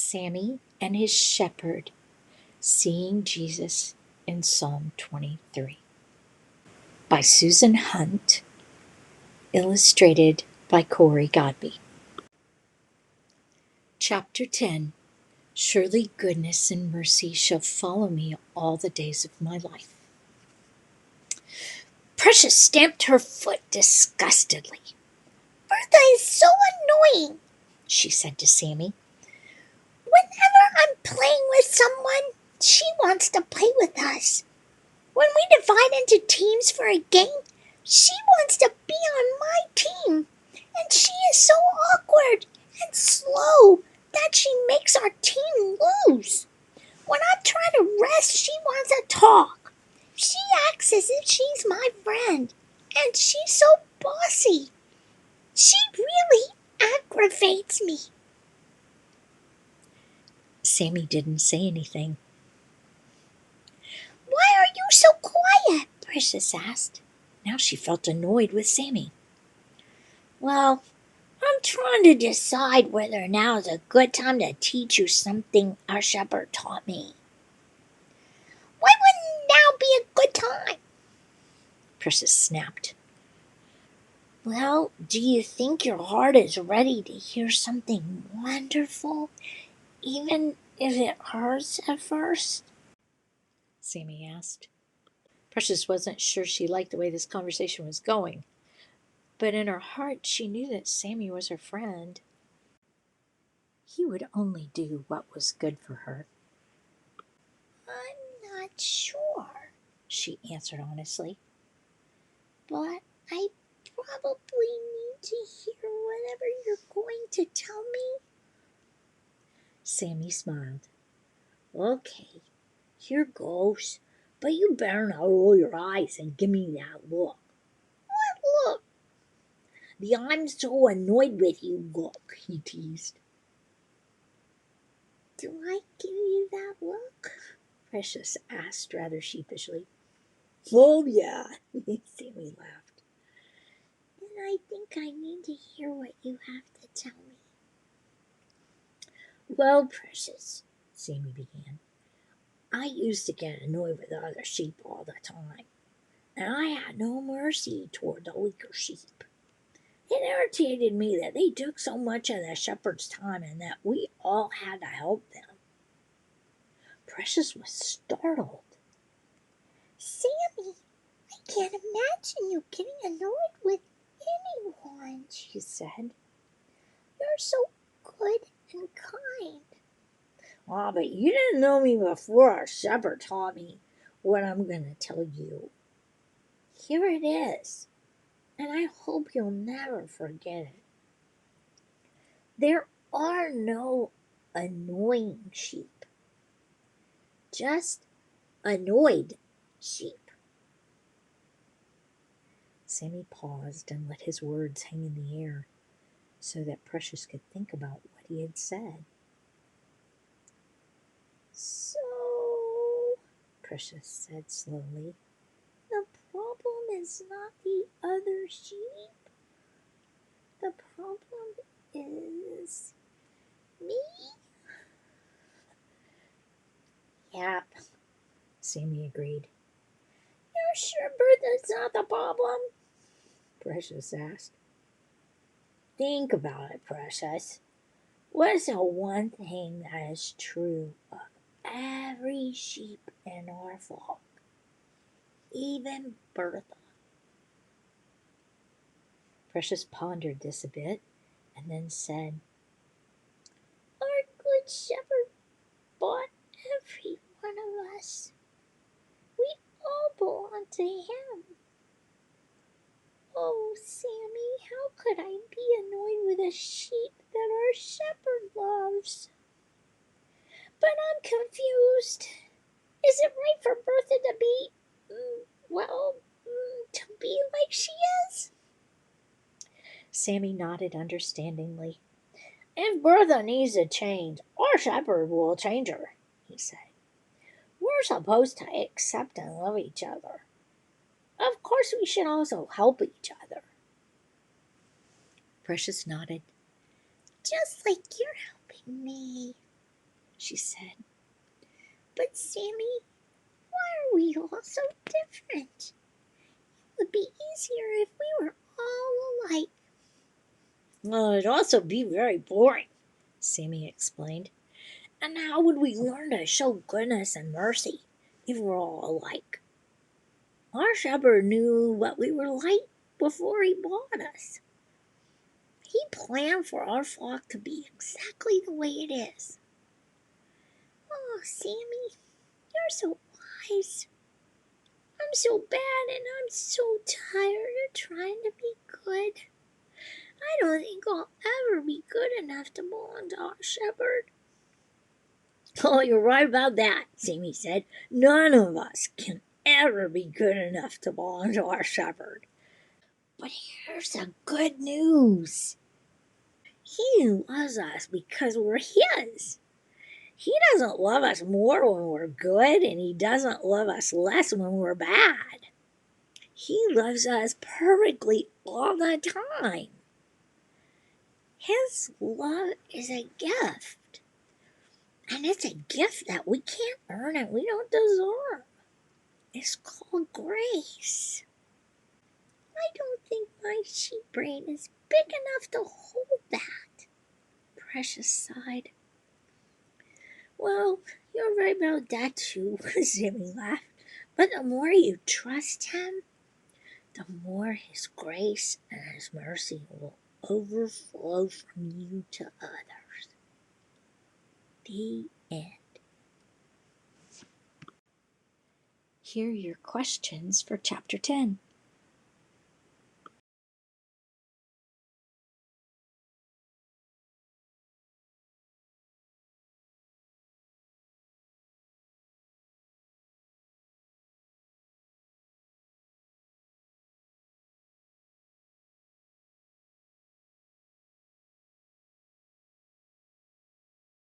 Sammy and his shepherd seeing Jesus in Psalm 23 by Susan Hunt, illustrated by Cory Godbey. Chapter 10. Surely goodness and mercy shall follow me all the days of my life. Precious stamped her foot disgustedly. Bertha is so annoying, she said to Sammy. Whenever I'm playing with someone, she wants to play with us. When we divide into teams for a game, she wants to be on my team. And she is so awkward and slow that she makes our team lose. When I'm trying to rest, she wants to talk. She acts as if she's my friend, and she's so bossy. She really aggravates me. Sammy didn't say anything. Why are you so quiet? Precious asked. Now she felt annoyed with Sammy. Well, I'm trying to decide whether now is a good time to teach you something our shepherd taught me. Why wouldn't now be a good time? Precious snapped. Well, do you think your heart is ready to hear something wonderful, even if it hurts at first? Sammy asked. Precious wasn't sure she liked the way this conversation was going, but in her heart she knew that Sammy was her friend. He would only do what was good for her. I'm not sure, she answered honestly, but I probably need to hear whatever you're going to tell me. Sammy smiled. Okay, here goes, but you better not roll your eyes and give me that look. What look? The I'm so annoyed with you look, he teased. Do I give you that look? Precious asked rather sheepishly. Oh, yeah, Sammy laughed. Then I think I need to hear what you have to tell me. Well, Precious, Sammy began, I used to get annoyed with the other sheep all the time, and I had no mercy toward the weaker sheep. It irritated me that they took so much of the shepherd's time and that we all had to help them. Precious was startled. Sammy, I can't imagine you getting annoyed with anyone, she said. You're so good and kind. But you didn't know me before our shepherd taught me what I'm going to tell you. Here it is, and I hope you'll never forget it. There are no annoying sheep, just annoyed sheep. Sammy paused and let his words hang in the air so that Precious could think about what he had said. So, Precious said slowly, the problem is not the other sheep. The problem is me. Yep, Sammy agreed. You're sure Bertha's not the problem? Precious asked. Think about it, Precious. What's the one thing that is true of every sheep in our flock? Even Bertha. Precious pondered this a bit and then said, Our good shepherd bought every one of us. We all belong to him. Oh, Sammy, how could I be annoyed with a sheep that our shepherd loves? But I'm confused. Is it right for Bertha to be, to be like she is? Sammy nodded understandingly. If Bertha needs to change, our shepherd will change her, he said. We're supposed to accept and love each other. Of course, we should also help each other. Precious nodded. Just like you're helping me. she said. But, Sammy, why are we all so different? It would be easier if we were all alike. Well, it'd also be very boring, Sammy explained. And how would we learn to show goodness and mercy if we're all alike? Our shepherd knew what we were like before he bought us. He planned for our flock to be exactly the way it is. Oh, Sammy, you're so wise. I'm so bad and I'm so tired of trying to be good. I don't think I'll ever be good enough to belong to our shepherd. Oh, you're right about that, Sammy said. None of us can ever be good enough to belong to our shepherd. But here's the good news. He loves us because we're his. He doesn't love us more when we're good, and he doesn't love us less when we're bad. He loves us perfectly all the time. His love is a gift. And it's a gift that we can't earn and we don't deserve. It's called grace. I don't think my sheep brain is big enough to hold that. Precious sighed. Well, you're right about that too, Sammy laughed. But the more you trust him, the more his grace and his mercy will overflow from you to others. The end. Here are your questions for Chapter 10.